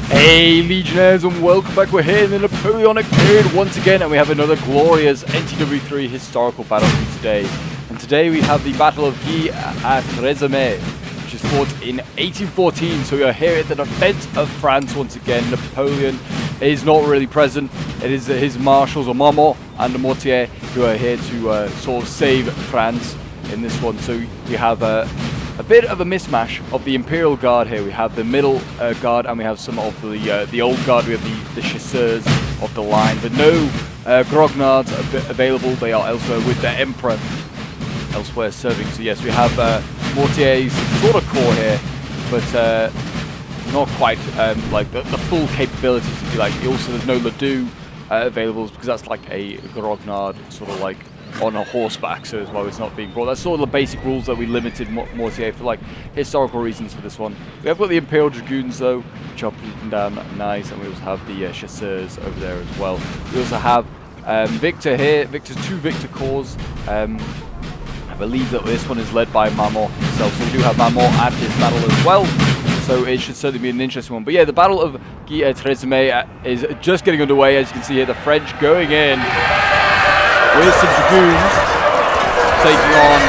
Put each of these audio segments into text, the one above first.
Hey Legionnaires, and welcome back. We're here in the Napoleonic period once again, and we have another glorious NTW3 historical battle for today. And today we have the Battle of Gué-à-Tresmes, which is fought in 1814. So we are here at the defense of France once again. Napoleon is not really present. It is his marshals, Marmont and Mortier, who are here to sort of save France in this one. So we have a bit of a mismatch of the Imperial Guard here. We have the middle guard, and we have some of the old guard. We have the chasseurs of the line, but no grognards available. They are elsewhere with the Emperor elsewhere serving. So yes, we have Mortier's sort of core here, but not quite like the full capabilities, if you like. Also, there's no Ledoux available because that's like a grognard sort of like on a horseback, so as well it's not being brought. That's sort of the basic rules that we limited Mortier for like historical reasons for this one. We have got the Imperial Dragoons though, which are beaten down nice, and we also have the chasseurs over there as well. We also have Victor here. Victor's two Victor corps. I believe that this one is led by Marmont himself, so we do have Marmont at this battle as well. So it should certainly be an interesting one. But yeah, the Battle of Gué-à-Tresmes is just getting underway. As you can see here, the French going in with some dragoons, taking on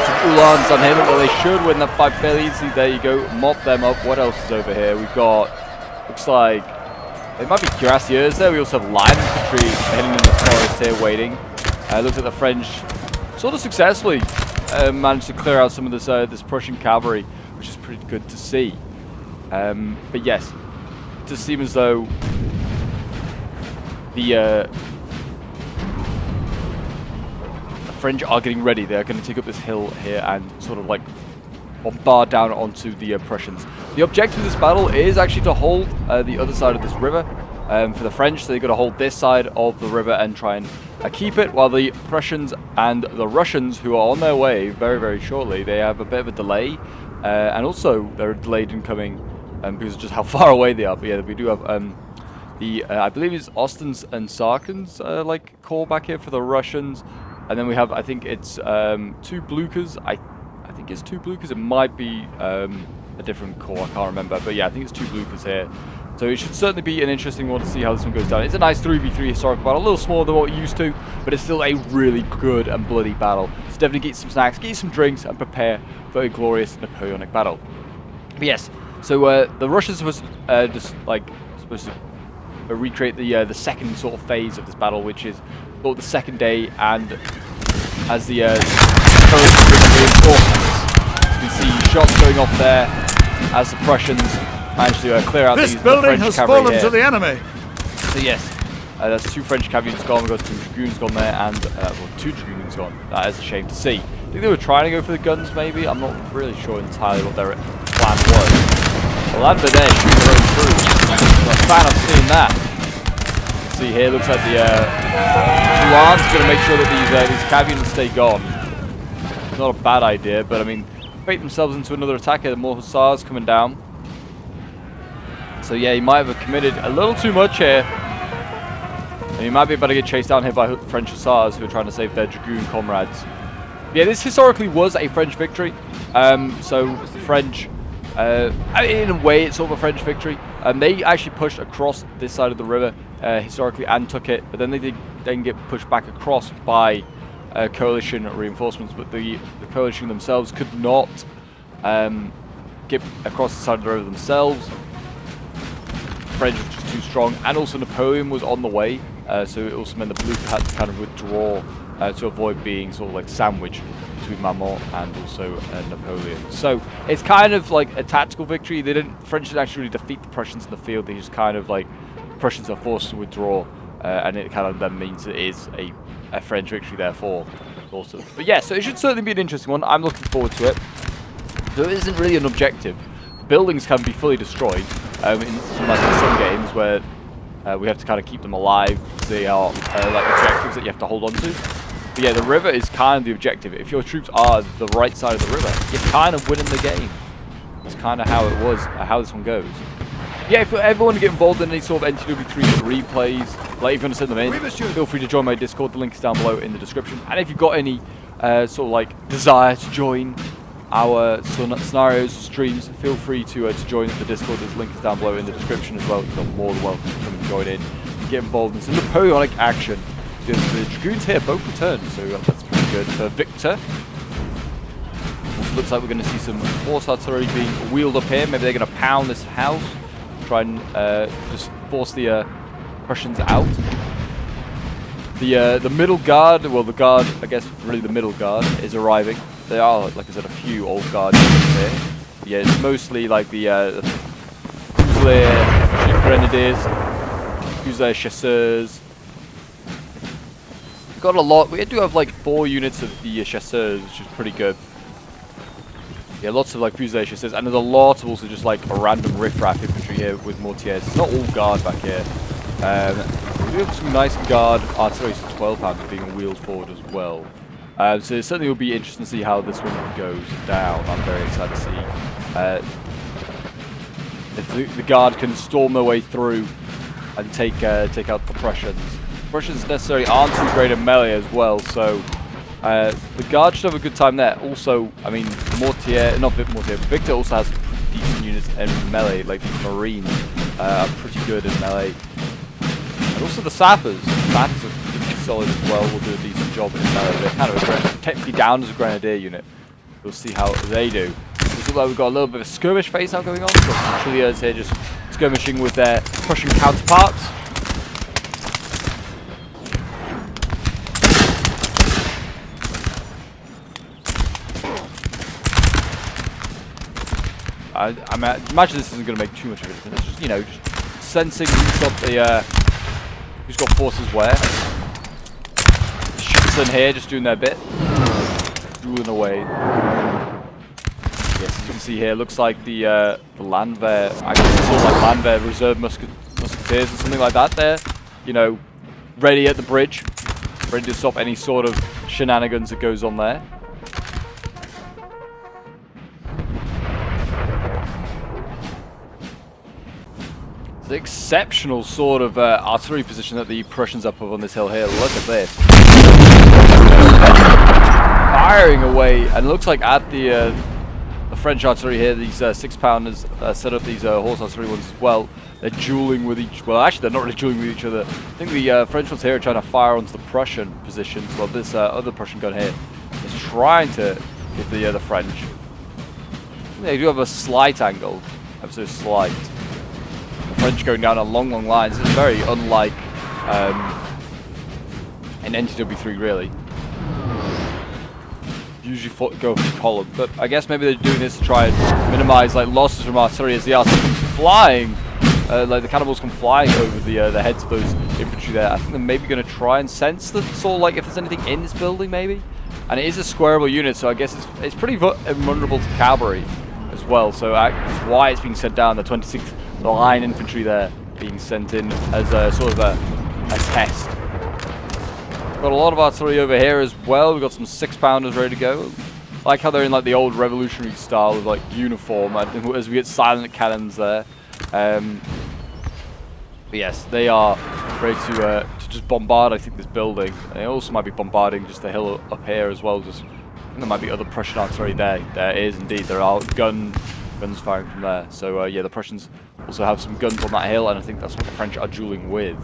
some Uhlans on him. Well, they should win that fight fairly easily. There you go, mop them up. What else is over here? We've got, looks like, it might be cuirassiers there. We also have line infantry heading in the forest here waiting. Looks like the French sort of successfully managed to clear out some of this Prussian cavalry, which is pretty good to see. But yes, it does seem as though the French are getting ready. They're going to take up this hill here and sort of like bombard down onto the Prussians. The objective of this battle is actually to hold the other side of this river for the French. So they've got to hold this side of the river and try and keep it, while the Prussians and the Russians, who are on their way very, very shortly, they have a bit of a delay. And also they're delayed in coming because of just how far away they are. But yeah, we do have I believe it's Ostens and Sarkans like corps back here for the Russians. And then we have, I think it's two Bluchers. I think it's two Bluchers. It might be a different corps. I can't remember. But yeah, I think it's two Bluchers here. So it should certainly be an interesting one to see how this one goes down. It's a nice 3v3 historical battle. A little smaller than what we're used to, but it's still a really good and bloody battle. So definitely get some snacks, get some drinks, and prepare for a glorious Napoleonic battle. But yes, so the Russians was supposed to recreate the second sort of phase of this battle, which is the second day, and as the reinforcements, you can see shots going off there as the Prussians managed to clear out the French cavalry here. This building has fallen to the enemy. So yes, that's two French cavalry gone. We've got two dragoons gone there, and well, two dragoons gone. That is a shame to see. I think they were trying to go for the guns, maybe. I'm not really sure entirely what their plan was. Well, Lambda there shooting their own troops. I'm a fan of seeing that. See here, looks like the Uhlans going to make sure that these cavalry stay gone. Not a bad idea, but I mean, bait themselves into another attack here. The more hussars coming down. So yeah, he might have committed a little too much here. And he might be about to get chased down here by French hussars who are trying to save their dragoon comrades. Yeah, this historically was a French victory. So the French, in a way, it's sort of a French victory. They actually pushed across this side of the river historically and took it, but then they did then get pushed back across by coalition reinforcements. But the coalition themselves could not get across the side of the river themselves. French was just too strong, and also Napoleon was on the way, so it also meant the Blue had to kind of withdraw to avoid being sort of like sandwiched between Marmont and also Napoleon. So it's kind of like a tactical victory. French didn't actually defeat the Prussians in the field. They just kind of like, Prussians are forced to withdraw, and it kind of then means it is a French victory therefore also. But yeah, so it should certainly be an interesting one. I'm looking forward to it. So it isn't really an objective. Buildings can be fully destroyed in some games where we have to kind of keep them alive. They are like objectives that you have to hold on to. But yeah, the river is kind of the objective. If your troops are the right side of the river, you're kind of winning the game. That's kind of how it was, how this one goes. Yeah, if you ever want to get involved in any sort of NTW3 replays, like if you want to send them in, feel free to join my Discord. The link is down below in the description. And if you've got any sort of like desire to join our scenarios, streams, feel free to join the Discord. There's links down below in the description as well. You're more than welcome to come and join in and get involved in some Napoleonic action. Because the Dragoons here both returned, so that's pretty good for Victor. Also looks like we're going to see some horse artillery being wheeled up here. Maybe they're going to pound this house, try and just force the Prussians out. The middle guard, well, the guard, I guess really the middle guard is arriving. There are, like I said, a few old guard units here. Yeah, it's mostly like the Fusilier Grenadiers, Fusilier Chasseurs. We've got a lot. We do have like 4 units of the Chasseurs, which is pretty good. Yeah, lots of like Fusilier Chasseurs, and there's a lot of also just like a random riffraff infantry here with mortiers. It's not all guard back here. We have some nice guard artillery, some 12-pounders being wheeled forward as well. So it certainly will be interesting to see how this one goes down. I'm very excited to see if the guard can storm their way through and take out the Prussians. The Prussians necessarily aren't too great at melee as well, so the guard should have a good time there. Also, I mean, Victor also has decent units in melee, like the Marines are pretty good in melee. And also the sappers. Sappers are pretty solid as well. Will do a decent job in melee. They're kind of technically down as a grenadier unit. We'll see how they do. It looks like we've got a little bit of a skirmish phase now going on. We've got some Trilliers here just skirmishing with their Prussian counterparts. I imagine this isn't going to make too much of a difference. It's just, you know, just sensing who's got forces where. Ships in here, just doing their bit. Drooling away. Yes, as you can see here, looks like the Landwehr, I guess it's all like Landwehr reserve musketeers or something like that there. You know, ready at the bridge. Ready to stop any sort of shenanigans that goes on there. The exceptional sort of artillery position that the Prussians up on this hill here. Look at this. Firing away, and it looks like at the French artillery here, these 6-pounders set up these horse artillery ones as well. They're dueling with each. Well, actually, they're not really dueling with each other. I think the French ones here are trying to fire onto the Prussian positions, while this other Prussian gun here is trying to hit the French. They do have a slight angle, ever so slight. French going down on long lines. It's very unlike in NTW3 really. Usually go for the column, but I guess maybe they're doing this to try and minimize like losses from artillery as the artillery comes flying. Like the cannibals come flying over the heads of those infantry there. I think they're maybe going to try and sense the sort of like if there's anything in this building maybe. And it is a squareable unit, so I guess it's pretty vulnerable to cavalry as well. So that's why it's being sent down. The 26th line infantry there being sent in as a sort of a test. Got a lot of artillery over here as well. We've got some 6-pounders ready to go. I like how they're in like the old revolutionary style of like uniform. I think as we get silent cannons there. But yes, they are ready to just bombard. I think this building. And they also might be bombarding just the hill up here as well. Just I think there might be other Prussian artillery there. There is indeed. There are guns firing from there. So yeah, the Prussians also have some guns on that hill, and I think that's what the French are dueling with.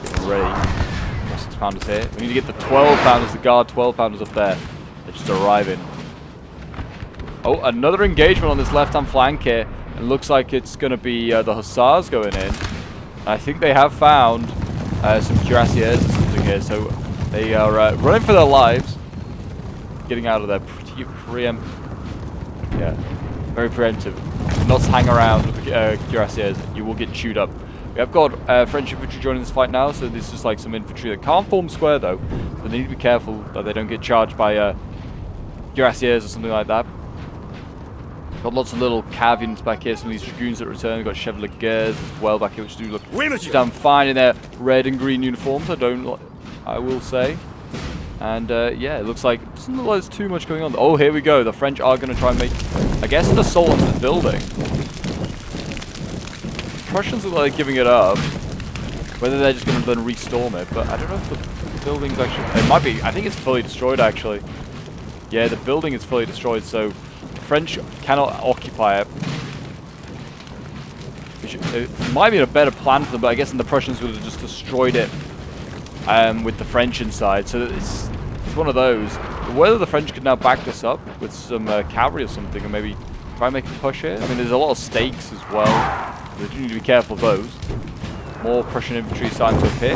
Getting ready. More 6-pounders here. We need to get the 12-pounders, the guard 12-pounders up there. They're just arriving. Oh, another engagement on this left-hand flank here. It looks like it's going to be the Hussars going in. I think they have found some cuirassiers or something here, so they are running for their lives. Getting out of there pretty very preemptive. Not hang around with the cuirassiers, you will get chewed up. We have got French infantry joining this fight now, so this is like some infantry that can't form square though. So they need to be careful that they don't get charged by cuirassiers or something like that. Got lots of little cav units back here, some of these dragoons that return. We've got Chevaliers as well back here, which do look damn fine in their red and green uniforms, I will say. And yeah, it looks like it doesn't look like there's too much going on. Oh, here we go. The French are going to try and make, I guess, an assault on this building. The Prussians look like they're giving it up. Whether they're just going to then restorm it, but I don't know if the building's actually. It might be. I think it's fully destroyed actually. Yeah, the building is fully destroyed, so the French cannot occupy it. It might be a better plan for them, but I guess the Prussians would have just destroyed it with the French inside. So it's one of those. Whether the French could now back this up with some cavalry or something, and maybe try and make a push here. I mean, there's a lot of stakes as well. They do need to be careful of those. More Prussian infantry starting to appear.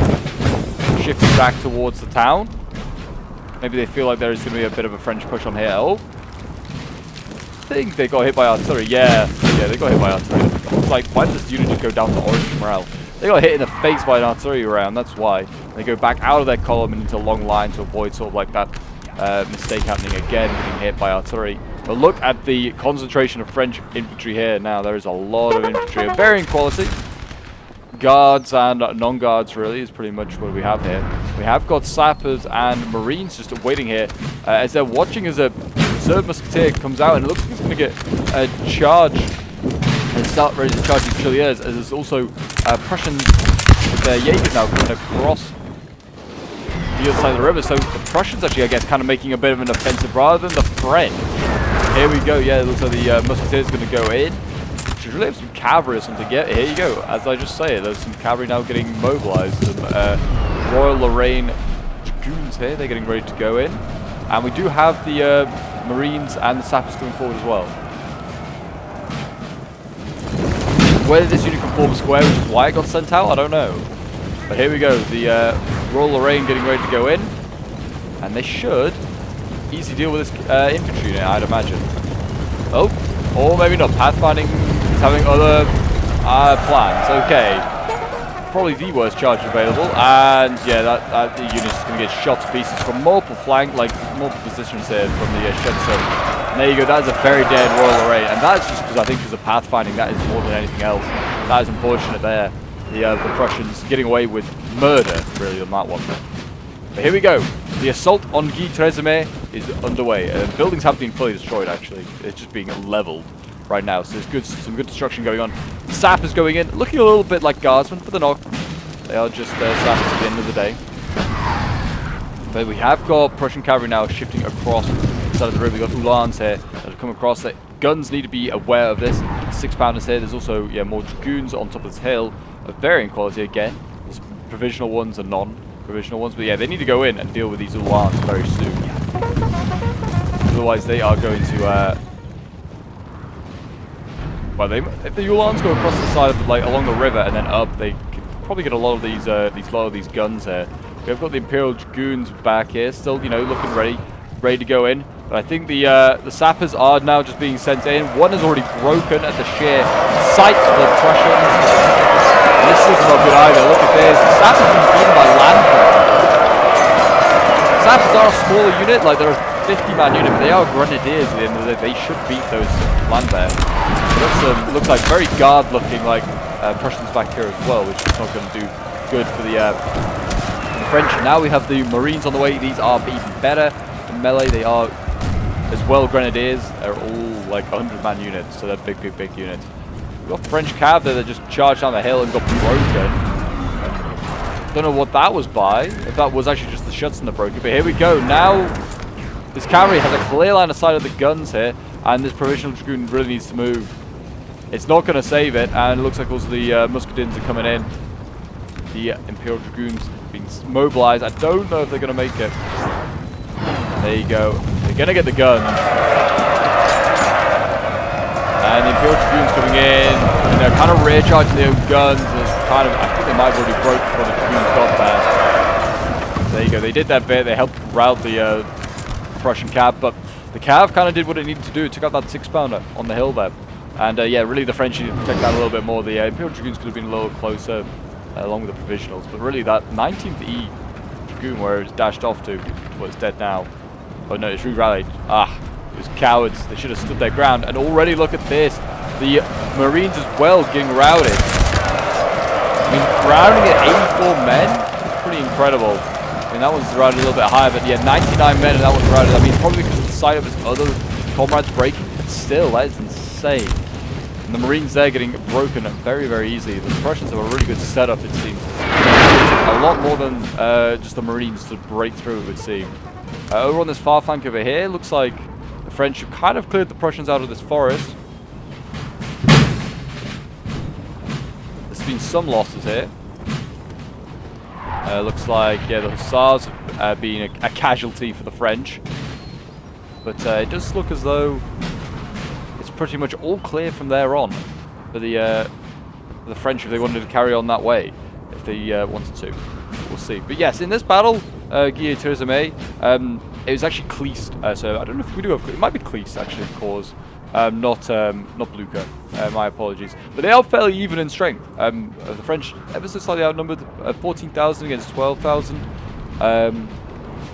Shifting back towards the town. Maybe they feel like there is going to be a bit of a French push on here. Oh, I think they got hit by artillery. Yeah, they got hit by artillery. It's like, why did this unit just go down to orange morale? They got hit in the face by an artillery round, that's why. They go back out of their column and into a long line to avoid sort of like that mistake happening again, getting hit by artillery. But look at the concentration of French infantry here now. There is a lot of infantry of varying quality. Guards and non-guards really is pretty much what we have here. We have got sappers and marines just waiting here as they're watching as a reserve musketeer comes out, and it looks like he's going to get a charge and start ready to charge these Chiliers, as there's also Prussians with their Jaeger now coming across the other side of the river. So the Prussians actually, I guess, kind of making a bit of an offensive rather than the French. Here we go. Yeah, it looks like the musketeers are going to go in. Should really have some cavalry or something. Yeah, here you go. As I just say, there's some cavalry now getting mobilized. Some Royal Lorraine dragoons here. They're getting ready to go in. And we do have the Marines and the sappers coming forward as well. Whether this unit can form a square, which is why it got sent out, I don't know. But here we go. The Royal Lorraine getting ready to go in. And they should easily deal with this infantry unit, I'd imagine. Oh, or maybe not. Pathfinding is having other plans. Okay. Probably the worst charge available. And yeah, that the unit is going to get shot to pieces from multiple multiple positions here from the Shenson. And there you go. That is a very dead Royal Lorraine. And that's just because I think because of pathfinding, that is more than anything else. That is unfortunate there. The Prussians getting away with murder, really, on that one. But here we go. The assault on Gué-à-Tresmes is underway. Buildings have been fully destroyed, actually. It's just being leveled right now. So there's some good destruction going on. Sappers going in, looking a little bit like guardsmen, but they're not. They are just sappers at the end of the day. But we have got Prussian cavalry now shifting across the side of the river. We've got Uhlans here that have come across. The guns need to be aware of this. 6-pounders here. There's also more dragoons on top of this hill of varying quality again. There's provisional ones and non-provisional ones. But yeah, they need to go in and deal with these Uhlans very soon. Otherwise, they are going to... well, if the Uhlans go across the side of the, along the river and then up, they can probably get a lot of these guns here. We've got the Imperial Dragoons back here, still, looking ready to go in. But I think the sappers are now just being sent in. One is already broken at the sheer sight of the Prussians. This is not good either. Look at this. The sappers have been beaten by land. Sappers are a smaller unit, they're a 50-man unit, but they are grenadiers at the end of the day. They should beat those land bears. Looks like very guard-looking Prussians back here as well, which is not going to do good for the French. Now we have the Marines on the way. These are even better in melee. They are as well grenadiers. They're all 100-man units, so they're big units. We've got French cav there that just charged down the hill and got broken. Don't know what that was by. If that was actually just the Schutzen that broke it. But here we go. Now this cavalry has a clear line of sight of the guns here, and this provisional dragoon really needs to move. It's not going to save it, and it looks like also the muscadins are coming in. The Imperial Dragoons being mobilized. I don't know if they're going to make it. There you go. They're going to get the guns. And the Imperial Dragoons coming in, and they're kind of rear charging their own guns. I think they might have already broke before the Dragoons got there. There you go. They did that bit. They helped rout the Prussian cav, but the cav kind of did what it needed to do. It took out that 6-pounder on the hill there. And yeah, really the French needed to protect that a little bit more. The Imperial Dragoons could have been a little closer along with the provisionals. But really that 19th E Dragoon, where it was dashed off to, well, it's dead now. Oh no, it's re-rallied. It was cowards. They should have stood their ground. And already look at this. The Marines as well getting routed. I mean, routing at 84 men is pretty incredible. I mean, that one's routed a little bit higher, but yeah, 99 men and that one's routed. I mean, probably because of the sight of his other comrades breaking, but still, that is insane. And the Marines there getting broken very easily. The Prussians have a really good setup, it seems. A lot more than just the Marines to break through, it would seem. Over on this far flank over here, looks like the French have kind of cleared the Prussians out of this forest. There's been some losses here. Looks like, yeah, the Hussars have been a casualty for the French. But it does look as though it's pretty much all clear from there on for the French if they wanted to carry on that way, if they wanted to. We'll see. But yes, in this battle, Gué-à-Tresmes, it was actually Cleese. So I don't know if we do have, it might be Cleese actually, of course. Not Blucher. My apologies. But they are fairly even in strength. The French ever so slightly outnumbered, 14,000 against 12,000. And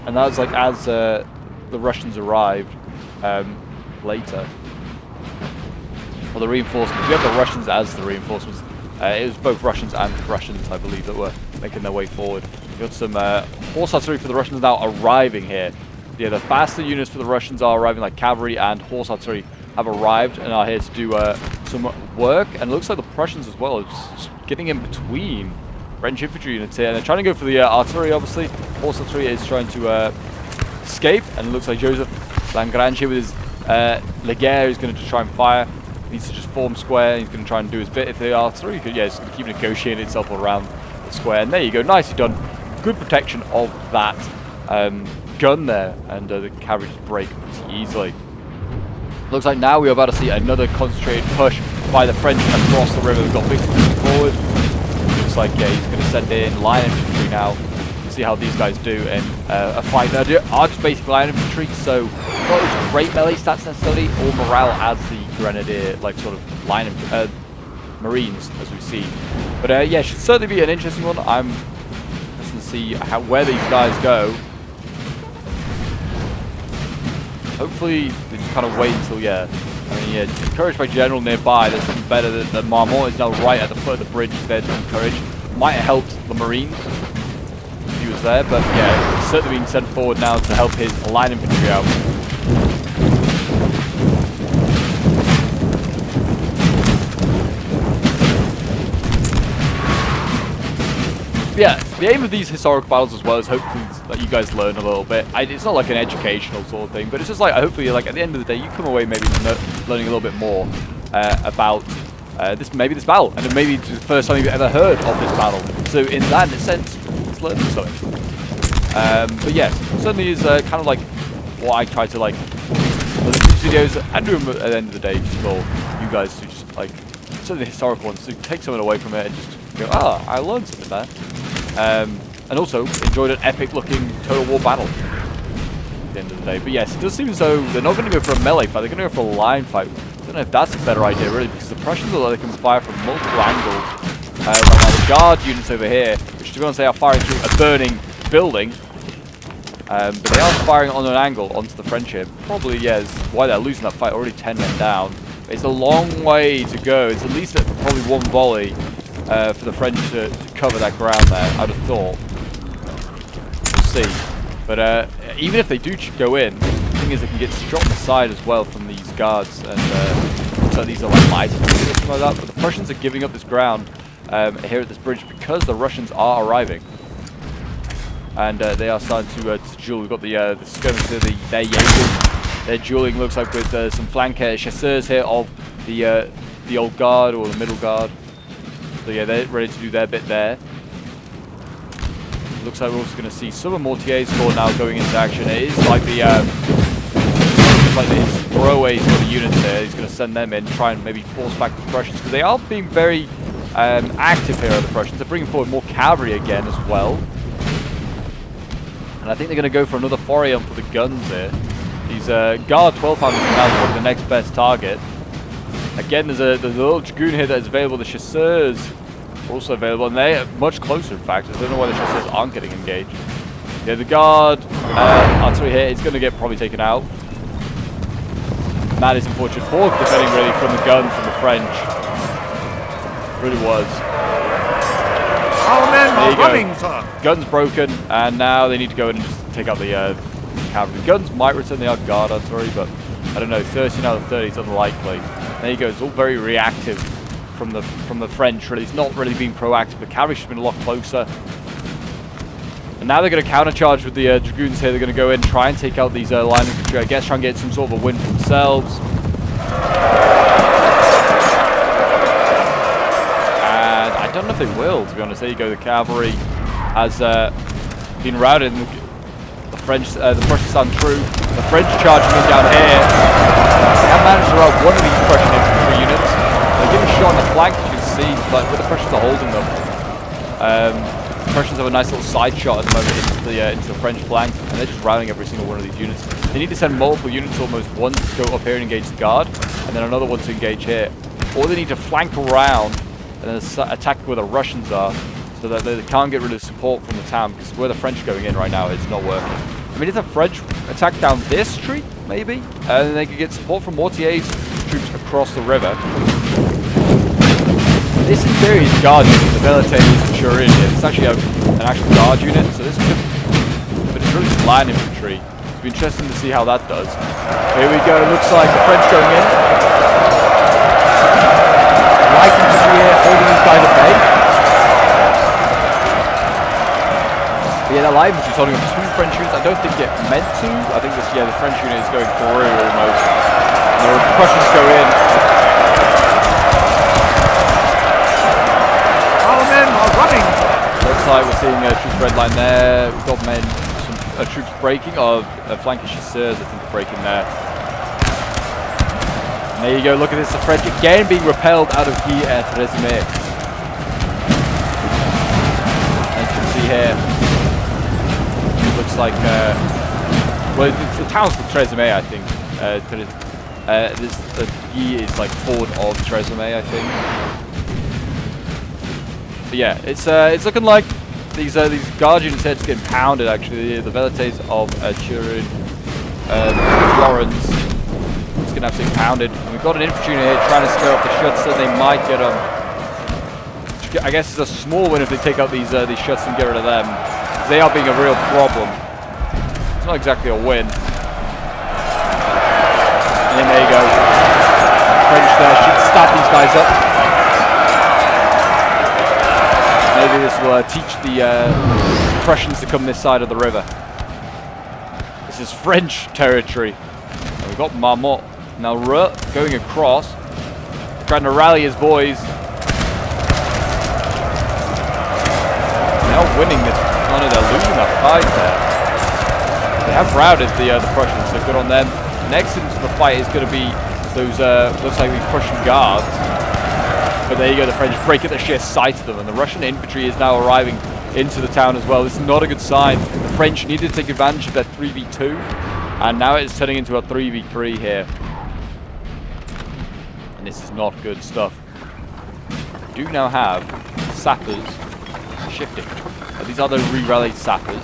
that was like as the Russians arrived later. Well, the reinforcements. We have the Russians as the reinforcements. It was both Russians and Prussians, I believe, that were making their way forward. We got some horse artillery for the Russians now arriving here. Yeah, the faster units for the Russians are arriving, like cavalry and horse artillery have arrived and are here to do some work. And it looks like the Prussians as well are just getting in between French infantry units here. And they're trying to go for the artillery, obviously. Horse artillery is trying to escape. And it looks like Joseph Lagrange here with his Leguer is going to try and fire. He needs to just form square. He's going to try and do his bit. If the artillery could, yeah, it's going to keep negotiating itself around the square. And there you go. Nicely done. Good protection of that gun there. And the cavalry just break pretty easily. Looks like now we're about to see another concentrated push by the French across the river. We've got Victor moving forward. Looks like, yeah, he's going to send in line infantry now. We'll see how these guys do in a fight. Now, they are just basic line infantry, so not as great melee stats necessarily, or morale as the Grenadier, like sort of line Marines, as we've seen. But yeah, should certainly be an interesting one. I'm interested to see where these guys go. Hopefully, they just kind of wait until, yeah. I mean, yeah, encouraged by General nearby. There's something better than the Marmont is now right at the foot of the bridge there to encourage. Might have helped the Marines if he was there, but yeah, it's certainly being sent forward now to help his line infantry out. Yeah, the aim of these historical battles as well is hopefully that you guys learn a little bit. It's not like an educational sort of thing, but it's just like hopefully like at the end of the day you come away maybe learning a little bit more about this battle, and maybe it's the first time you've ever heard of this battle. So in that sense, it's learning something. But yes, certainly is kind of like what I try to like these videos and do them at the end of the day for you guys to just like certainly the historical ones to take something away from it and just go, I learned something there. And also enjoyed an epic-looking Total War battle at the end of the day. But yes, it does seem as though they're not going to go for a melee fight, they're going to go for a line fight. I don't know if that's a better idea, really, because the Prussians are like they can fire from multiple angles. Right now, the guard units over here, which to be honest, they are firing through a burning building. But they are firing on an angle onto the French here. Probably, yeah, is why they're losing that fight. Already 10 men down. It's a long way to go. It's at least probably one volley for the French to cover that ground there, I'd have thought. We'll see. But even if they do go in, the thing is they can get shot on the side as well from these guards. And so these are like light or something like that. But the Prussians are giving up this ground here at this bridge because the Russians are arriving. And they are starting to duel. We've got the skirmish to their Jaegers. They're dueling, looks like, with some flank chasseurs here of the old guard or the middle guard. So yeah, they're ready to do their bit there. Looks like we're also going to see some of Mortier's score now going into action. It is like the throwaway sort of units there. He's going to send them in, try and maybe force back the Prussians, because they are being very active here, the Prussians. They're bringing forward more cavalry again as well. And I think they're going to go for another foray on for the guns here. These guard 12-pounders are now probably the next best target. Again, there's a little dragoon here that is available. The chasseurs are also available, and they're much closer, in fact. I don't know why the chasseurs aren't getting engaged. Yeah, the guard artillery here is going to get probably taken out. And that is unfortunate. Poor defending really from the guns from the French. It really was. Our men are running, sir. Guns broken, and now they need to go in and just take out the cavalry. The guns might return the guard artillery, but I don't know. 13 out of 30 is unlikely. There you go. It's all very reactive from the French. Really, it's not really being proactive. The cavalry should have been a lot closer. And And now they're going to countercharge with the dragoons here. They're going to go in, try and take out these line infantry. I guess try and get some sort of a win for themselves. And I don't know if they will, to be honest. There you go. The cavalry has been routed. And the Prussians stand true. The French charging in down here. They have managed to rout one of these Prussian infantry units. They're getting shot on the flank, as you can see, but the Prussians are holding them. The Prussians have a nice little side shot at the moment into the French flank, and they're just routing every single one of these units. They need to send multiple units, almost one to go up here and engage the guard, and then another one to engage here. Or they need to flank around and then attack where the Russians are, so that they can't get rid of support from the town, because where the French are going in right now, it's not working. I mean, if the French attack down this street, maybe, and then they could get support from Mortier's troops across the river. This in theory is a guard unit, the Velites and Turin. It's actually an actual guard unit, so this could, but it's really just line infantry. It'll be interesting to see how that does. Here we go, it looks like the French going in. Light infantry here, holding these guys at bay. But yeah, that light infantry is holding up 2 French units. I don't think it meant to. I think this, yeah, the French unit is going through almost. And the Prussians go in. Running. Looks like we're seeing troops red line there. We've got some troops breaking, flanking chasseurs, I think, are breaking there. And there you go, look at this, the French again being repelled out of Gué-à-Tresmes. As you can see here, it looks like, well, it's the town's called Tresmes, I think. Gué is like forward of Tresmes, I think. But yeah, it's looking like these guard units here getting pounded. Actually, the Velites of Turin, Florence, it's getting absolutely pounded. And we've got an infantry unit here trying to scare off the Schuts, so they might get them. I guess it's a small win if they take out these Schuts and get rid of them. They are being a real problem. It's not exactly a win. And then there you go. French there should stab these guys up. Maybe this will teach the Prussians to come this side of the river. This is French territory. And we've got Marmont now going across, trying to rally his boys. Now winning this. Oh no, they're losing that fight there. They have routed the Prussians, so good on them. Next into the fight is going to be those looks like these Prussian guards. But there you go, the French break at the sheer sight of them, and the Russian infantry is now arriving into the town as well. This is not a good sign. The French needed to take advantage of their 3v2, and now it's turning into a 3v3 here. And this is not good stuff. We do now have sappers shifting. These are the re-rallied sappers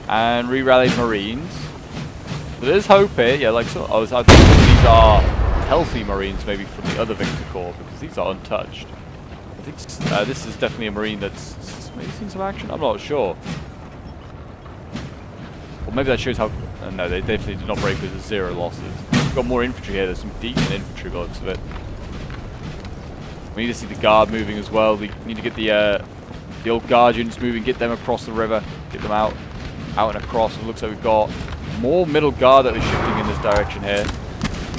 and re-rallied marines. But there's hope here. Yeah, like so. I think these are healthy marines, maybe from the other Victor Corps, because these are untouched. I think this is definitely a marine that's maybe seen some action. I'm not sure. Well, maybe that shows how. No, they definitely did not break with 0 losses. We've got more infantry here. There's some decent infantry by the looks of it. We need to see the guard moving as well. We need to get the old guard units moving, get them across the river, get them out and across. It looks like we've got more middle guard that are shifting in this direction here.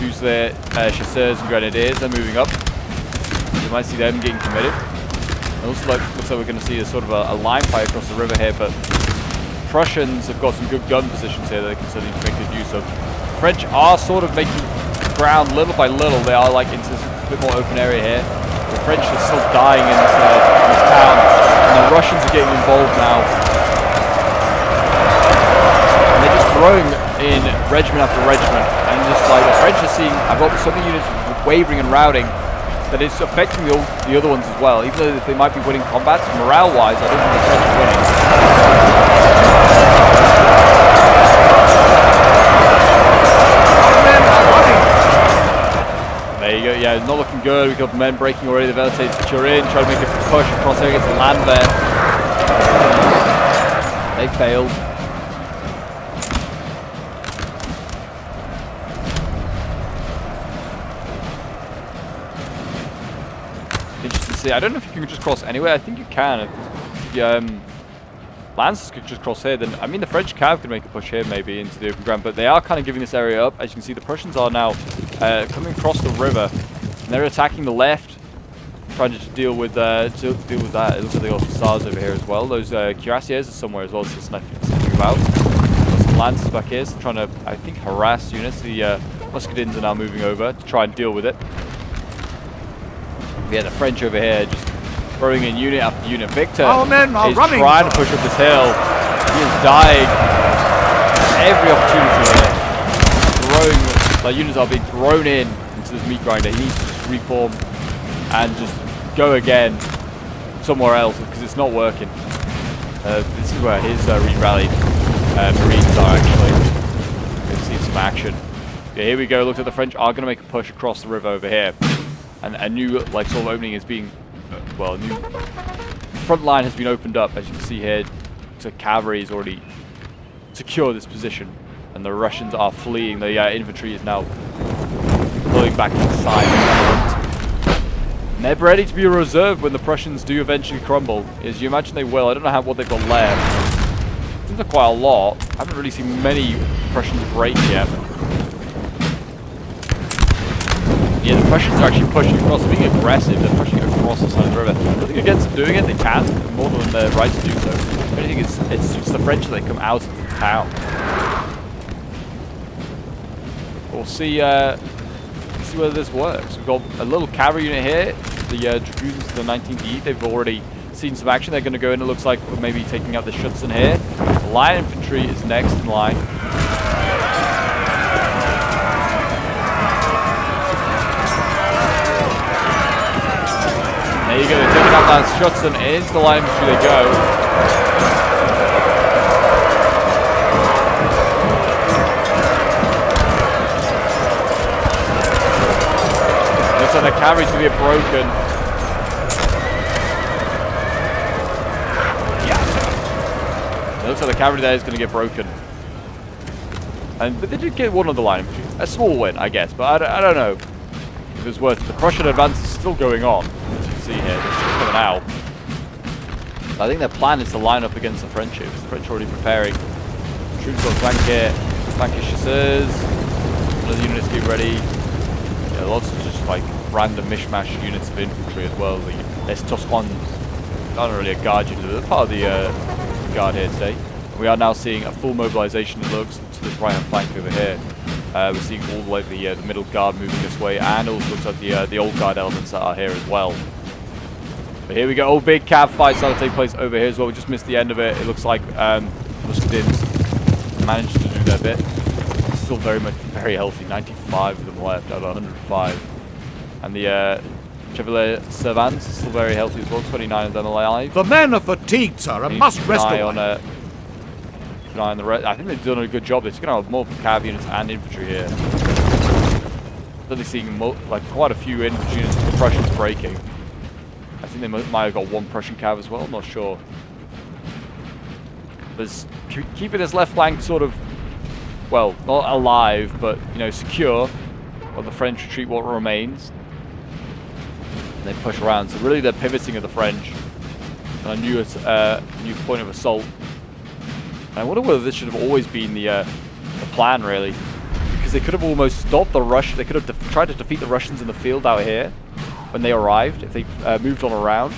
Use their chasseurs and grenadiers. They're moving up. You might see them getting committed. It looks like we're going to see a sort of a line fight across the river here, but Prussians have got some good gun positions here that they can certainly make good use of. The French are sort of making ground little by little. They are like into a bit more open area here. The French are still dying in this town, and the Russians are getting involved now. And they're just throwing in regiment after regiment, and just like the French are seeing, I've got so many units wavering and routing that it's affecting the other ones as well. Even though they might be winning combats, morale-wise, I don't think the French are winning. There you go. Yeah, it's not looking good. We've got men breaking already. The Velites of Turin trying to make a push across there, get to land there. They failed. Interesting to see. I don't know if you can just cross anywhere. I think you can. Lancers could just cross here, then I mean the French cav could make a push here maybe into the open ground, but they are kind of giving this area up. As you can see, the Prussians are now coming across the river, and they're attacking the left, trying to deal with that. It looks like they got stars over here as well. Those cuirassiers are somewhere as well, so sniping about. Some lancers back here, so trying to, I think, harass units. The muscadins are now moving over to try and deal with it. Yeah, the French over here just throwing in unit after unit. Victor is trying to push up this hill. He is dying every opportunity here. Like units are being thrown into this meat grinder. He needs to just reform and just go again somewhere else because it's not working. This is where his re-rallied Marines are actually. We've seen some action. Yeah, here we go. Look at the French are going to make a push across the river over here. And a new like sort of opening is being, well, a new front line has been opened up, as you can see here. So cavalry is already secured this position, and the Russians are fleeing. The infantry is now pulling back inside. And they're ready to be a reserve when the Prussians do eventually crumble. As you imagine they will. I don't know what they've got left. Seems like quite a lot. I haven't really seen many Prussians break yet. Yeah, the Prussians are actually pushing across, being aggressive. They're pushing across the side of the river. I think against them doing it, they can, more than they're right to do so. I think it suits the French that they come out of the town. We'll see whether this works. We've got a little cavalry unit here. The Dragoons to the 19th E. They've already seen some action. They're going to go in, it looks like, for maybe taking out the Schutzen here. The Light Infantry is next in line. There you go, they're taking out that Schutzen into the line infantry they go. Looks like the cavalry's going to get broken. Yeah. It looks like the cavalry there is going to get broken. But they did get one of the line infantry. A small win, I guess, but I don't know if it's worth it. The Prussian advance is still going on. Here, they're still coming out. I think their plan is to line up against the French troops. The French are already preparing. Troops on flank here, flankish chasseurs. Another units getting ready. Yeah, lots of just like random mishmash units of infantry as well. There's Toscans. Not really a guard unit, they're part of the guard here today. We are now seeing a full mobilization, it looks, to this right hand flank over here. We're seeing all the way the middle guard moving this way, and also looks like the old guard elements that are here as well. But here we go. Oh, big cav fight started to take place over here as well. We just missed the end of it. It looks like Muscadins managed to do their bit. Still very healthy. 95 of them left out of 105. And the Chevalier Servants is still very healthy as well. 29 of them alive. The men are fatigued, sir, and must rest away. Keep an eye on the rest. I think they've done a good job. They're going to have more cav units and infantry here. Really seeing like quite a few infantry units. The Prussians breaking. I think they might have got one Prussian cav as well, I'm not sure. But keeping this left flank sort of, well, not alive, but, you know, secure, while the French retreat what remains. And they push around, so really they're pivoting of the French. And I knew it's a new point of assault. And I wonder whether this should have always been the plan, really. Because they could have almost stopped the Russians, they could have tried to defeat the Russians in the field out here. When they arrived, if they moved on around,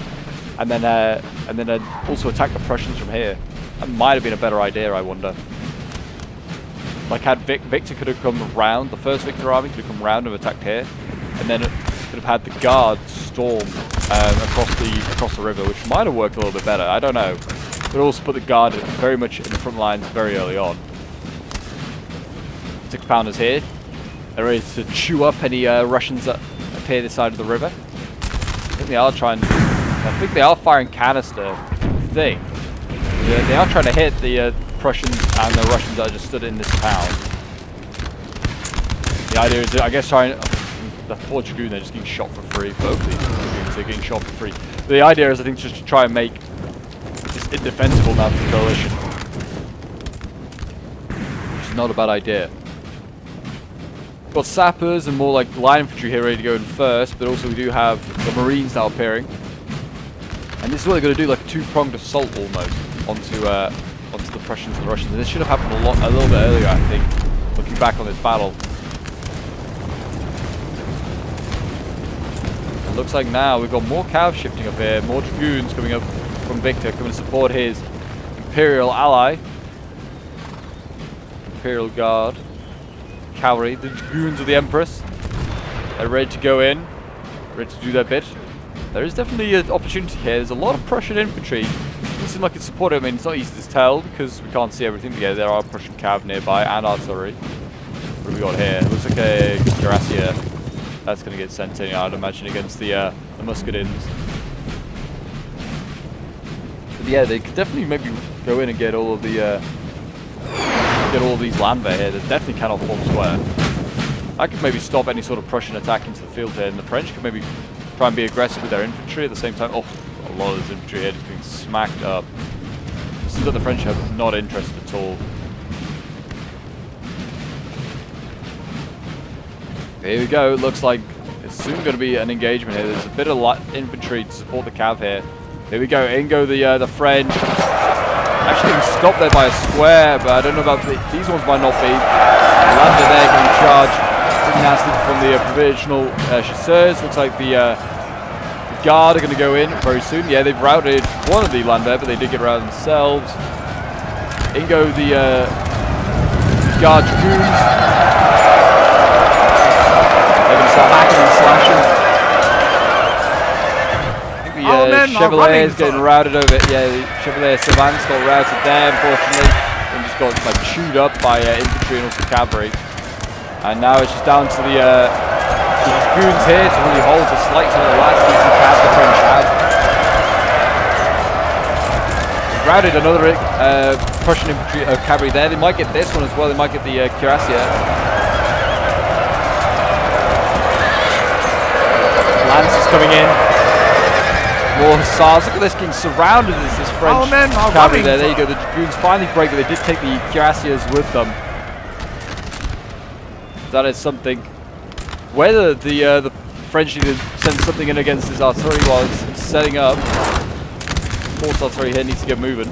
and then also attack the Prussians from here. That might have been a better idea, I wonder. Like, had Victor could have come around, the first Victor army could have come around and attacked here, and then it could have had the guard storm across the river, which might have worked a little bit better. I don't know. But also put the guard very much in the front lines very early on. 6-pounders here. They're ready to chew up any Russians that appear this side of the river. I think they are firing canister thing. Yeah, they are trying to hit the Prussians and the Russians that just stood in this town. The idea is, I guess, the poor Dragoon, they're just getting shot for free. Both these Dragoons are getting shot for free. But the idea is, I think, just to try and make this indefensible now for the coalition. Which is not a bad idea. We've got sappers and more like line infantry here ready to go in first, but also we do have the Marines now appearing. And this is what they're going to do, like a two-pronged assault almost onto the Prussians and the Russians. And this should have happened a little bit earlier, I think, looking back on this battle. It looks like now we've got more cav shifting up here, more dragoons coming up from Victor, coming to support his Imperial ally. Imperial Guard. Cavalry, the dragoons of the Empress. They're ready to go in, ready to do their bit. There is definitely an opportunity here. There's a lot of Prussian infantry. It doesn't seem like it's supported. I mean, it's not easy to tell because we can't see everything, but yeah, there are Prussian cav nearby and artillery. What have we got here? It looks like a cuirassier. That's going to get sent in, I'd imagine, against the muscadins. But yeah, they could definitely maybe go in and get all of the get all of these landwehr here. They definitely cannot form square. I could maybe stop any sort of Prussian attack into the field here, and the French could maybe try and be aggressive with their infantry at the same time. Oh, a lot of this infantry here just being smacked up. It seems like the French are not interested at all. Here we go. It looks like it's soon going to be an engagement here. There's a bit of light infantry to support the cav here. Here we go. In go the French. Actually, we stopped there by a square, but I don't know about these ones. Might not be. Lander there getting charged. Pretty nasty from the provisional chasseurs. Looks like the Guard are going to go in very soon. Yeah, they've routed one of the Lander, but they did get routed themselves. In go the Guard dragoons. They're going to start hacking and slashing. I think the Chevalier is getting routed over. Yeah, the Chevalier Savants got routed there, unfortunately, and just got like chewed up by infantry and also cavalry. And now it's just down to the dragoons here to really hold the slight sort of last decent cav the French have. Routed another Prussian infantry cavalry there. They might get this one as well. They might get the cuirassier. Lance is coming in. More hussars. Look at this, getting surrounded as this French cavalry there. There you go. The dragoons finally break, but they did take the cuirassiers with them. That is something. Whether the French need to send something in against this artillery while it's setting up. Force artillery here needs to get moving.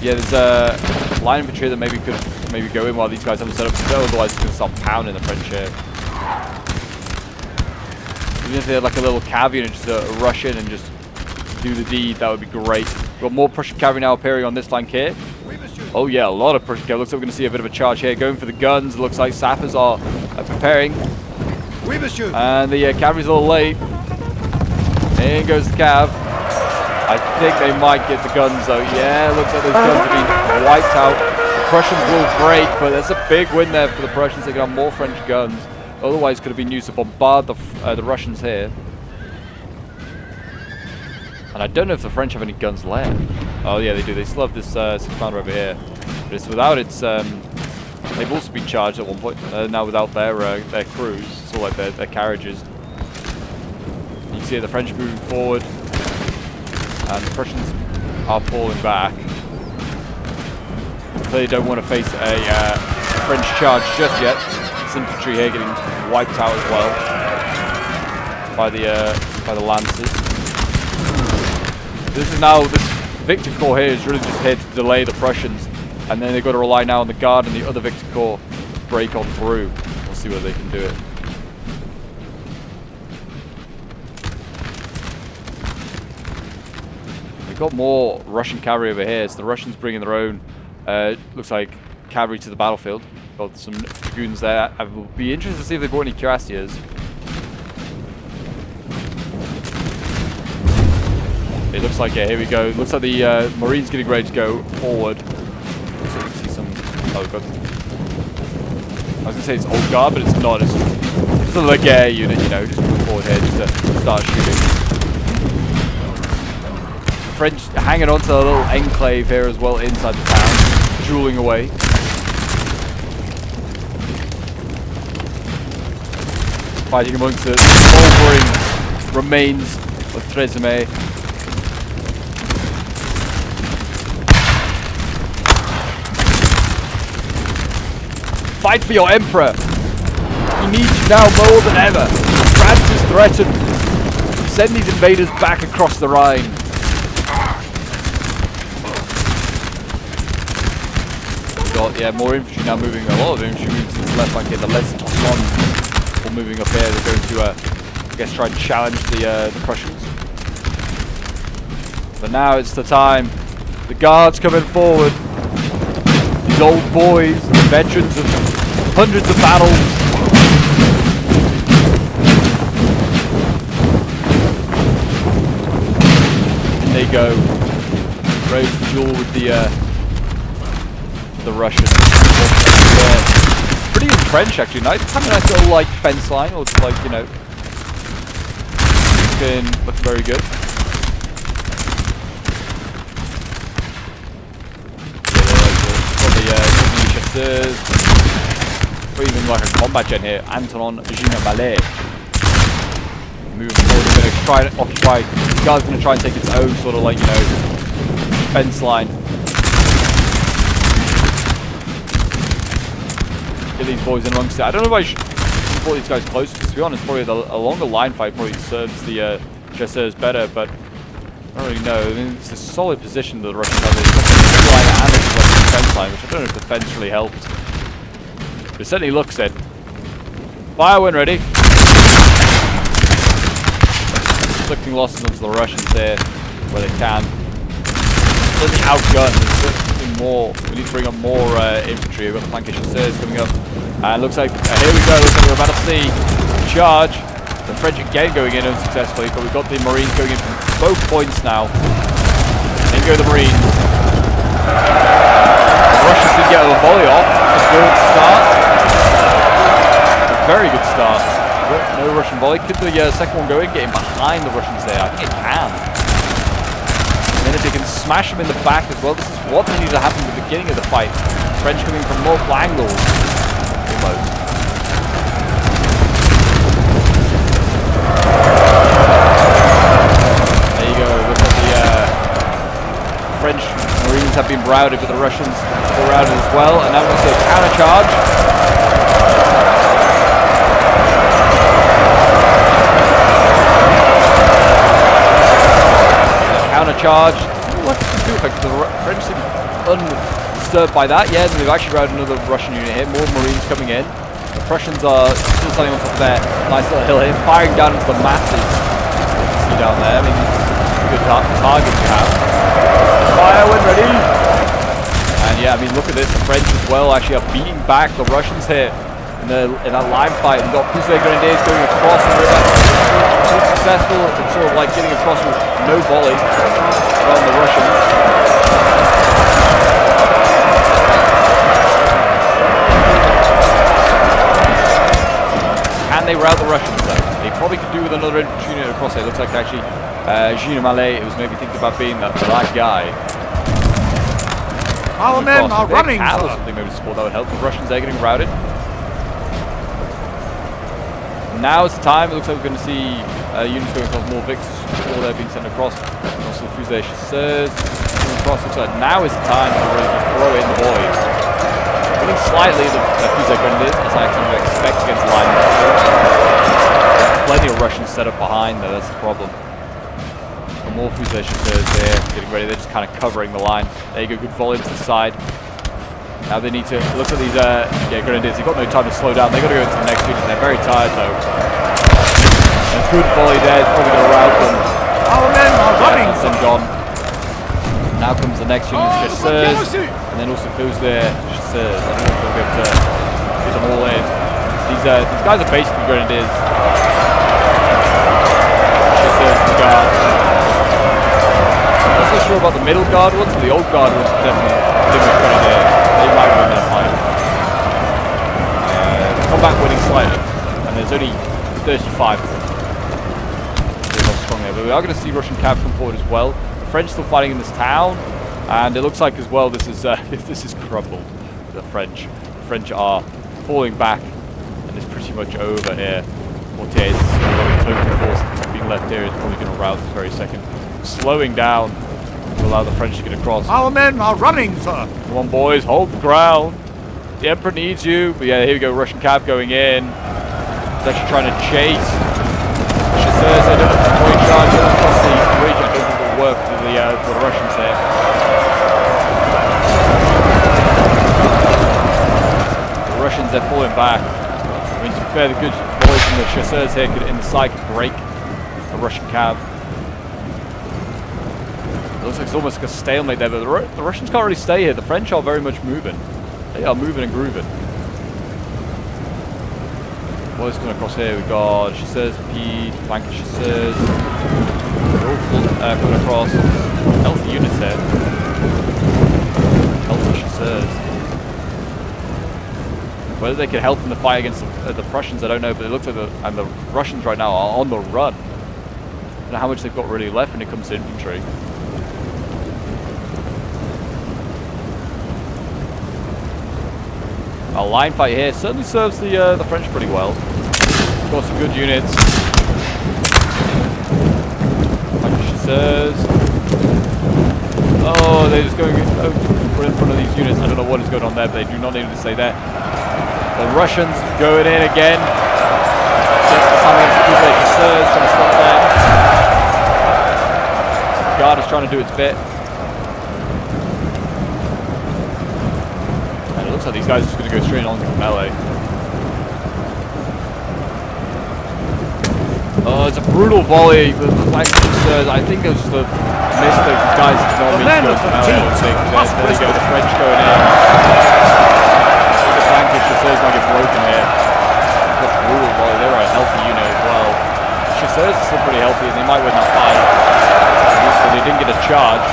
Yeah, there's a line infantry that maybe could go in while these guys haven't set up. So otherwise, it's going to start pounding the French here. Even if they had like a little cav unit just to rush in and just do the deed, that would be great. We've got more Prussian cavalry now appearing on this flank here. Oh yeah, a lot of Prussian cavalry. Looks like we're going to see a bit of a charge here. Going for the guns. It looks like sappers are preparing. And the cavalry's a little late. In goes the cav. I think they might get the guns though. Yeah, it looks like those guns have been wiped out. The Prussians will break, but that's a big win there for the Prussians. They got more French guns. Otherwise, could have been used to bombard the Russians here. And I don't know if the French have any guns left. Oh yeah, they do. They still have this 6-pounder over here. But it's without its... they've also been charged at one point. Now without their crews. It's all like their carriages. You can see the French moving forward. And the Prussians are falling back. They don't want to face a French charge just yet. Infantry here getting wiped out as well by the lancers. This Victor Corps here is really just here to delay the Prussians, and then they've got to rely now on the Guard and the other Victor Corps to break on through. We'll see whether they can do it. We've got more Russian cavalry over here, so the Russians bringing their own. Looks like cavalry to the battlefield. Got some dragoons there. I will be interested to see if they've got any cuirassiers. It looks like it. Here we go. It looks like the Marines getting ready to go forward. So we can see some. Oh, God. I was gonna say it's old guard, but it's not. It's a Gué unit, you know, just move forward here just to start shooting. The French hanging on to a little enclave here as well inside the town, dueling away. Fighting amongst the smoldering remains of Tresmes. Fight for your emperor! He needs you now more than ever! France is threatened! Send these invaders back across the Rhine! got, yeah, more infantry now moving, a lot of infantry moving to the left flank here. The less Toscans all moving up here. They're going to, I guess, try and challenge the Prussians. But now it's the time. The guards coming forward. These old boys, the veterans of hundreds of battles. In they go. Ready to duel with the Russians. Pretty entrenched actually. Nice, kind of nice little like fence line, or just like, you know, looking very good. Or even like a combat gen here, Antonin Gué-à-Tresmes. Moving forward, we're going to try and occupy. The guy's going to try and take its own sort of like, you know, fence line. Get these boys in amongst it. I don't know if I should support these guys close, because to be honest, probably a longer line fight probably serves the chasseurs better, but I don't really know. I mean, it's a solid position that the Russians have. It's line and a defense line, which I don't know if defense really helps. But it certainly looks it. Fire when ready. Inflicting losses onto the Russians there where they can. Certainly outgunned. There's certainly more. We need to bring up more infantry. We've got the flank chasseurs coming up. And looks like, here we go. Looks like we're about to see a charge. The French again going in unsuccessfully, but we've got the Marines going in from both points now. In go the Marines. The Russians did get a volley off. A good start. A very good start. No Russian volley. Could the second one go in, getting behind the Russians there? I think it can. And then if they can smash them in the back as well, this is what needed to happen at the beginning of the fight. French coming from multiple angles. Almost. French Marines have been routed, but the Russians were routed as well. And now we're going to see a counter-charge. Counter-charge. What's the do effect? The French seem undisturbed by that. Yeah, and they've actually routed another Russian unit here. More Marines coming in. The Prussians are still standing on top of their nice little hill here, firing down into the masses. You see down there. I mean, it's a good target you have. Fire when ready. And yeah, I mean, look at this. The French as well actually are beating back the Russians here in that line fight. We've got Prussia Grenadiers going across the river. It's successful. It's sort of like getting across with no volley from the Russians. Can they rout the Russians though? They probably could do with another infantry unit across there. It looks like actually Gué-à-Tresmes, it was maybe thinking about being that guy. Our men are running, or something maybe to support that would help. The Russians are getting routed. Now it's the time. It looks like we're going to see units going across more Vicks before they're being sent across. Also the fusilier chasseurs coming across. Looks like now is the time to really just throw in the void. Winning slightly the fusilier grenadiers, as I kind of expect against the line. There's plenty of Russians set up behind though, that's the problem. More fusilier chasseurs there, getting ready. They're just kind of covering the line. There you go, good volley to the side. Now they need to look at these grenadiers. They've got no time to slow down. They've got to go into the next unit. They're very tired though. A good volley there is probably going to rout them. Our men are running. That's them gone. Now comes the next unit of chasseurs, and then also fusilier chasseurs. I don't know if they'll be able to get them all in. These guys are basically grenadiers. Chasseurs and guard. I'm not so sure about the middle guard ones, but the old guard ones are definitely grenadiers. They might win that fight. Combat winning slightly, and there's only 35 of them. They're not strong there, but we are going to see Russian cav come forward as well. The French still fighting in this town, and it looks like as well this is crumbled. The French are falling back, and it's pretty much over here. Mortiers, total force being left here is probably going to rout this very second, slowing down to allow the French to get across. Our men are running, sir. Come on, boys, hold the ground. The Emperor needs you. But yeah, here we go, Russian cav going in. It's actually trying to chase. Chasseurs, they don't have to point charge across the bridge. I don't think it will work for the Russians there. they're falling back. I mean, to be fair, the good boys from the chasseurs here in the side could break a Russian cav. It looks like it's almost like a stalemate there, but the Russians can't really stay here. The French are very much moving. They are moving and grooving. What is coming across here? We've got chasseurs, P, flank chasseurs. They're all full, coming across. Healthy units here. Healthy chasseurs. Whether they could help in the fight against the Prussians, I don't know, but it looks like the Russians right now are on the run. I don't know how much they've got really left when it comes to infantry. A line fight here certainly serves the French pretty well. Got some good units. Like chasseurs. Oh, they're just going in front of these units. I don't know what is going on there, but they do not need to stay there. The Russians going in again. Just time against the chasseurs, trying to stop them. The guard is trying to do its bit. And it looks like these guys are just going to go straight on to melee. Oh, it's a brutal volley. I think it was just a mistake. These guys did not mean to go to melee. I don't think. There you go, the French going in. Chasseurs might get broken here. That's a brutal volley. They were a healthy unit as well. Chasseurs are still pretty healthy and they might win that fight. But they didn't get a charge.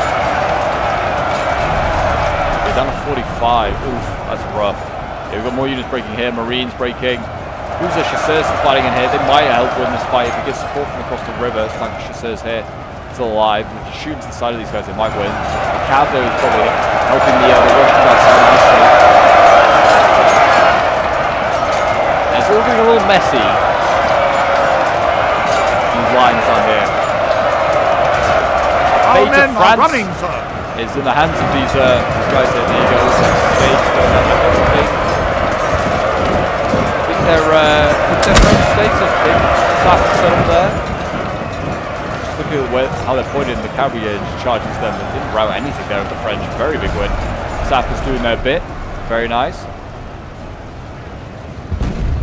They're down to 45. Oof, that's rough. Yeah, we've got more units breaking here. Marines breaking. Who's the chasseurs still fighting in here? They might help win this fight if we get support from across the river. It's like the chasseurs here. Still alive. If you shoot to the side of these guys, they might win. The cav though is probably helping the Russians out so nicely. It's all getting a little messy. These lines on here. Fate of France is in the hands of these guys here. There you go. States going on everything. I think they're French states. I think South settled there. Just look at how they're pointing the cavalry charging to them. They didn't rout anything there with the French. Very big win. South is doing their bit. Very nice.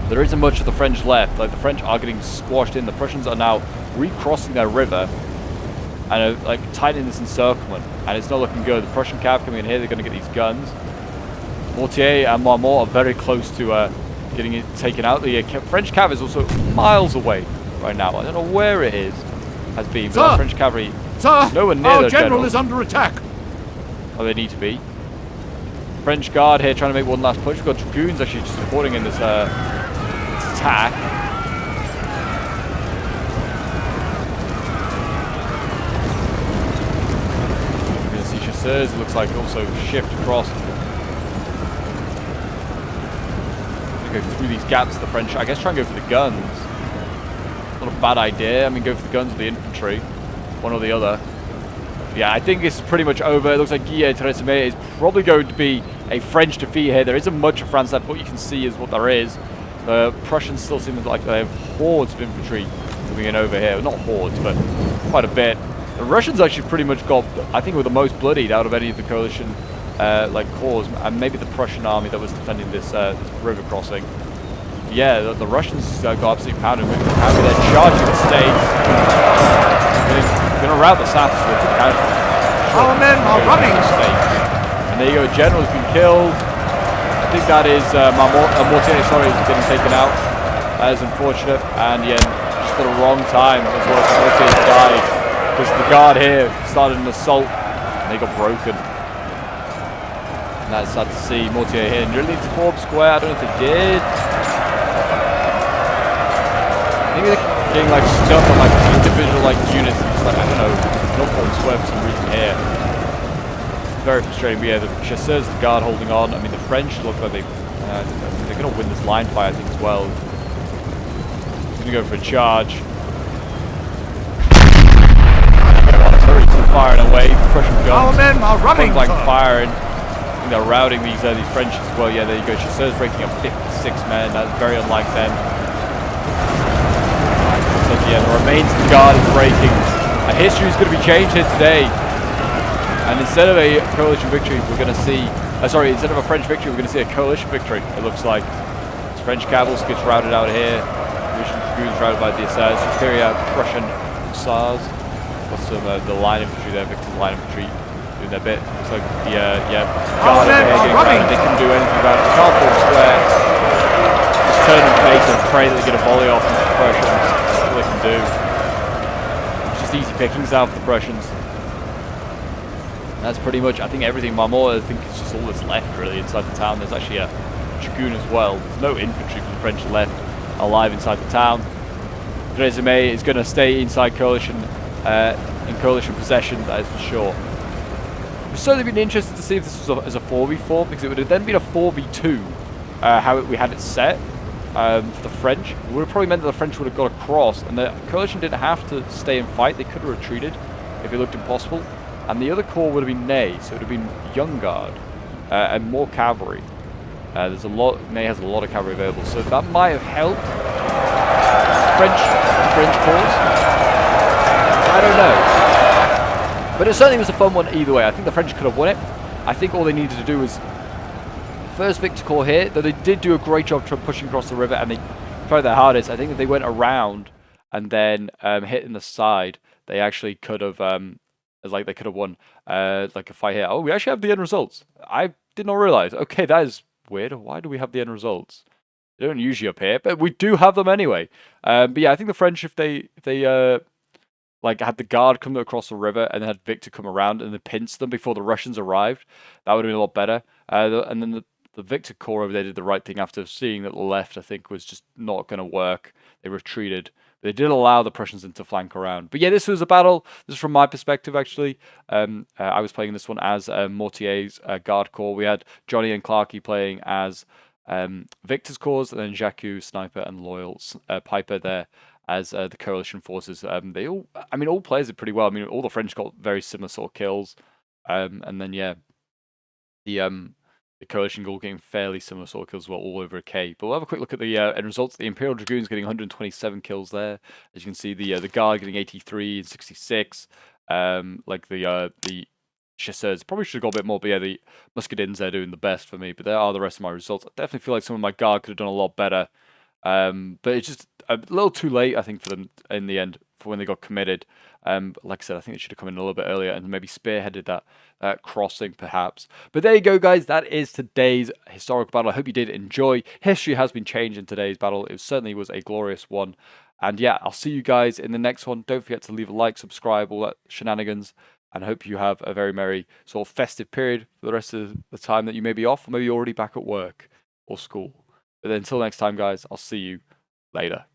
There isn't much of the French left. Like, the French are getting squashed in. The Prussians are now recrossing their river and are like tightening this encirclement, and it's not looking good. The Prussian cav coming in here, they're going to get these guns. Mortier and Marmont are very close to getting it taken out. The French cav is also miles away right now. I don't know where it has been, but the French cavalry nowhere near our their general is under attack. Oh, they need to be. French guard here trying to make one last push. We've got dragoons actually just supporting in this attack. We're going to see chasseurs, it looks like, also shift across. Go through these gaps, the French, I guess, try and go for the guns. Not a bad idea. I mean, go for the guns or the infantry, one or the other. Yeah, I think it's pretty much over. It looks like Gué-à-Tresmes is probably going to be a French defeat here. There isn't much of France left. What you can see is what there is. The Prussians still seem like they have hordes of infantry coming in over here. Not hordes, but quite a bit. The Russians actually pretty much got, I think, were the most bloodied out of any of the coalition corps, and maybe the Prussian army that was defending this river crossing. Yeah, the Russians got absolutely pounded. They're charging the states. They're going to rout the South to the counter. Our men are running. And there you go, general's been killed. I think that is Mortier, sorry, is getting taken out. That is unfortunate. And yeah, just at the wrong time as well as Mortier died. Because the guard here started an assault and they got broken. And that's sad to see. Mortier here nearly to Forbes Square. I don't know if they did. I think they're getting like stuck on like individual like units. It's like, I don't know, not Forbes Square for some reason here. Very frustrating, but yeah, the chasseurs, the guard holding on. I mean, the French look like they're going to win this line fight, I think, as well. He's going to go for a charge. Turrets firing away. Prussian guns. Our men are running. Like firing. I think they're routing these French as well. Yeah, there you go. Chasseurs breaking up 56 men. That's very unlike them. So yeah, the remains of the guard is breaking. History is going to be changed here today. And instead of a coalition victory, we're going to see... instead of a French victory, we're going to see a coalition victory, it looks like. French cavalry gets routed out here. Russian dragoons routed by the superior Prussian hussars. Got some the line infantry there, Victor's line infantry doing their bit. Looks like the guard over here getting routed. They couldn't do anything about it. They can't pull square. Just turn and face and pray that they get a volley off into the Prussians. That's all they can do. It's just easy pickings out for the Prussians. That's pretty much, I think, everything. Marmont, I think, it's just all that's left, really, inside the town. There's actually a dragoon as well. There's no infantry from the French left alive inside the town. Tresmes is going to stay inside coalition, in coalition possession, that is for sure. It's certainly been interesting to see if this was as a 4v4, because it would have then been a 4v2, how we had it set for the French. It would have probably meant that the French would have got across, and the coalition didn't have to stay and fight. They could have retreated if it looked impossible. And the other corps would have been Ney, so it would have been young guard and more cavalry. There's a lot. Ney has a lot of cavalry available, so that might have helped French corps. I don't know, but it certainly was a fun one either way. I think the French could have won it. I think all they needed to do was first Victor Corps here, though they did do a great job pushing across the river, and they tried their hardest. I think if they went around and then hit in the side, they actually could have. They could have won like a fight here. Oh, we actually have the end results. I did not realize. Okay, that is weird. Why do we have the end results? They don't usually appear, but we do have them anyway. But yeah, I think the French, if they like had the guard come across the river and then had Victor come around and then pinch them before the Russians arrived, that would have been a lot better. And then the Victor Corps over there did the right thing after seeing that the left, I think, was just not going to work. They retreated. They did allow the Prussians to flank around. But yeah, this was a battle. This is from my perspective, actually. I was playing this one as Mortier's Guard Corps. We had Johnny and Clarkey playing as Victor's Corps, and then Jacques, Sniper, and Loyal Piper there as the coalition forces. They all, I mean, all players did pretty well. I mean, all the French got very similar sort of kills. And then, yeah, the coalition all getting fairly similar sort of kills as well, all over a K. But we'll have a quick look at the end results. The Imperial Dragoons getting 127 kills there. As you can see, the Guard getting 83 and 66. Like the Chasseurs probably should have got a bit more, but yeah, the Muscadins there doing the best for me. But there are the rest of my results. I definitely feel like some of my Guard could have done a lot better. But it's just a little too late, I think, for them in the end, for when they got committed. Like I said, I think it should have come in a little bit earlier and maybe spearheaded that crossing, perhaps. But there you go, guys. That is today's historical battle. I hope you did enjoy. History has been changed in today's battle. It certainly was a glorious one. And yeah, I'll see you guys in the next one. Don't forget to leave a like, subscribe, all that shenanigans. And I hope you have a very merry sort of festive period for the rest of the time that you may be off, or maybe you're already back at work or school. But then until next time, guys, I'll see you later.